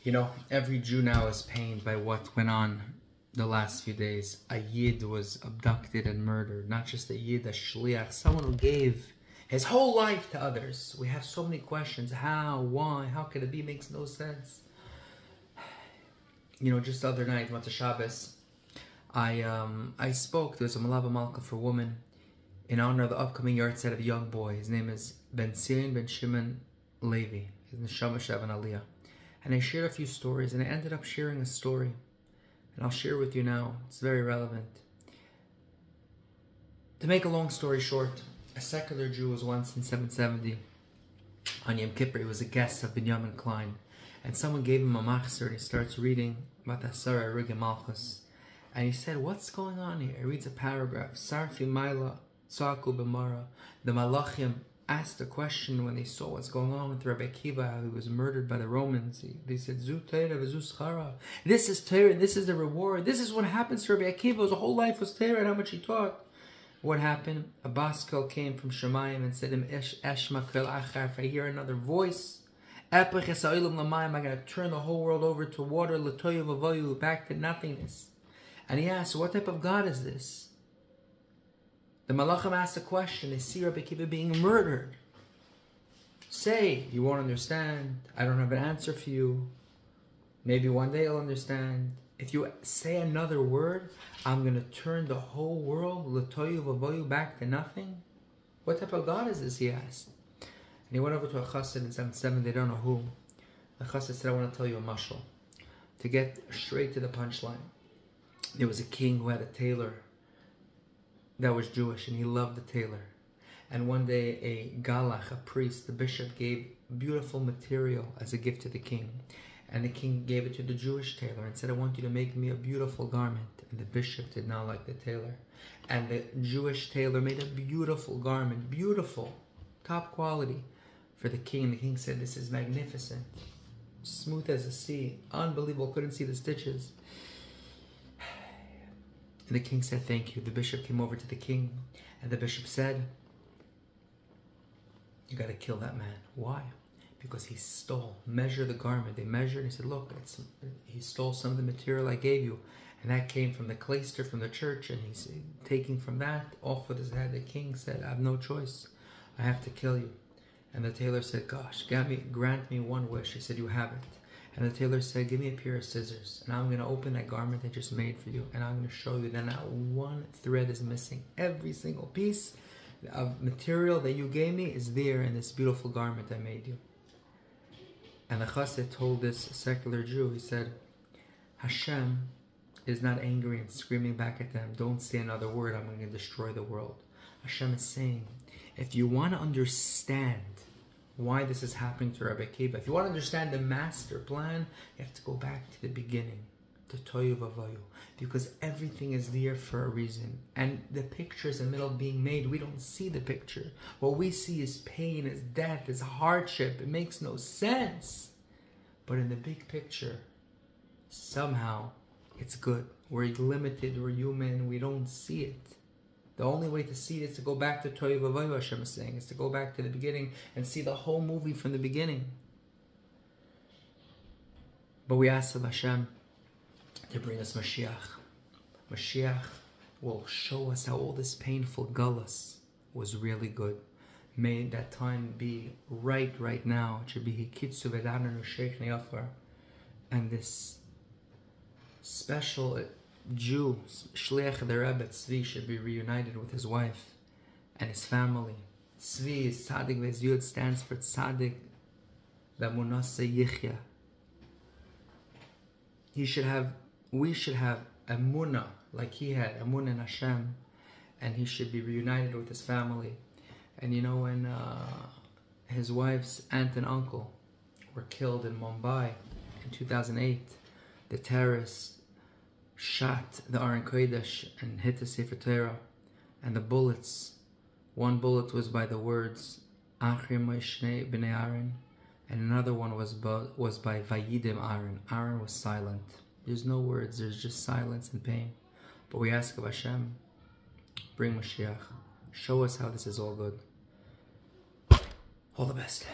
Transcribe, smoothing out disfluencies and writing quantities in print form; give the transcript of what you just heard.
You know, every Jew now is pained by what went on the last few days. A Yid was abducted and murdered. Not just a Yid, a Shliach, someone who gave his whole life to others. We have so many questions. How? Why? How could it be? Makes no sense. You know, just the other night, went to Shabbos, I spoke. There was a Malava Malka for women in honor of the upcoming yard set of a young boy. His name is Ben Sirin Ben Shimon Levi. He's Neshama Shevan Aliyah. And I shared a few stories, and I ended up sharing a story. And I'll share with you now. It's very relevant. To make a long story short, a secular Jew was once in 770 on Yom Kippur. He was a guest of Binyamin Klein. And someone gave him a machzor, and he starts reading about the Asara Rigim Malchus. And he said, what's going on here? He reads a paragraph. Sarfi Maila Tzaku B'mara. The Malachim asked a question when they saw what's going on with Rabbi Akiva, how he was murdered by the Romans. They said, Zu Teira v'Zu Schara. This is Teira, and this is the reward. This is what happens to Rabbi Akiva. His whole life was Teira and how much he taught. What happened? A baskel came from Shemayim and said to him, Eshma Kel Achar, if I hear another voice, I'm going to turn the whole world over to water, L'toyu v'voyu, back to nothingness. And he asked, what type of God is this? The Malachim asked a question. They see Rabbi Akiva being murdered. Say, you won't understand. I don't have an answer for you. Maybe one day you'll understand. If you say another word, I'm going to turn the whole world, L'toyu v'voyu, back to nothing. What type of God is this? He asked. And he went over to a chassid in 7-7, they don't know who. The chassid said, I want to tell you a mashal. To get straight to the punchline. There was a king who had a tailor that was Jewish, and he loved the tailor. And one day a galach, a priest, the bishop, gave beautiful material as a gift to the king. And the king gave it to the Jewish tailor and said, I want you to make me a beautiful garment. And the bishop did not like the tailor. And the Jewish tailor made a beautiful garment, beautiful, top quality, for the king. And the king said, this is magnificent, smooth as the sea, unbelievable, couldn't see the stitches. And the king said, thank you. The bishop came over to the king, and the bishop said, you got to kill that man. Why? Because he stole. Measure the garment. They measured, and he said, look, he stole some of the material I gave you. And that came from the cloister, from the church, and he's taking from that off with his head. The king said, I have no choice. I have to kill you. And the tailor said, gosh, grant me one wish. He said, you have it. And the tailor said, give me a pair of scissors, and I'm going to open that garment I just made for you, and I'm going to show you that not one thread is missing. Every single piece of material that you gave me is there in this beautiful garment I made you. And the chassid told this secular Jew, he said, Hashem is not angry and screaming back at them, don't say another word, I'm going to destroy the world. Hashem is saying, if you want to understand why this is happening to Rabbi Akiva, if you want to understand the master plan, you have to go back to the beginning, to Toyu Vavoyu, because everything is there for a reason. And the picture is in the middle of being made. We don't see the picture. What we see is pain, is death, is hardship. It makes no sense. But in the big picture, somehow it's good. We're limited, we're human, we don't see it. The only way to see it is to go back to Toyu Vavoyu, Hashem is saying, is to go back to the beginning and see the whole movie from the beginning. But we ask of Hashem to bring us Mashiach. Mashiach will show us how all this painful gullus was really good. May that time be right now. It should be Hikitzu Vedanu Sheikh Neafar. And this special Jew, Shliach the Rebbe, Tzvi, should be reunited with his wife and his family. Tzvi is Tzadik Vez Yud, stands for Tzadik B'Emunasa Yichya. We should have Emunah, like he had, Emunah in Hashem, and he should be reunited with his family. And you know, when his wife's aunt and uncle were killed in Mumbai in 2008, the terrorists shot the Aron Kodesh and hit the Sefer Torah, and the bullets, one bullet was by the words Achrim Shnei Bnei Aaron, and another one was by Vayidim Aaron. Aaron was silent. There's no words, there's just silence and pain. But we ask of Hashem, bring Mashiach, show us how this is all good. All the best.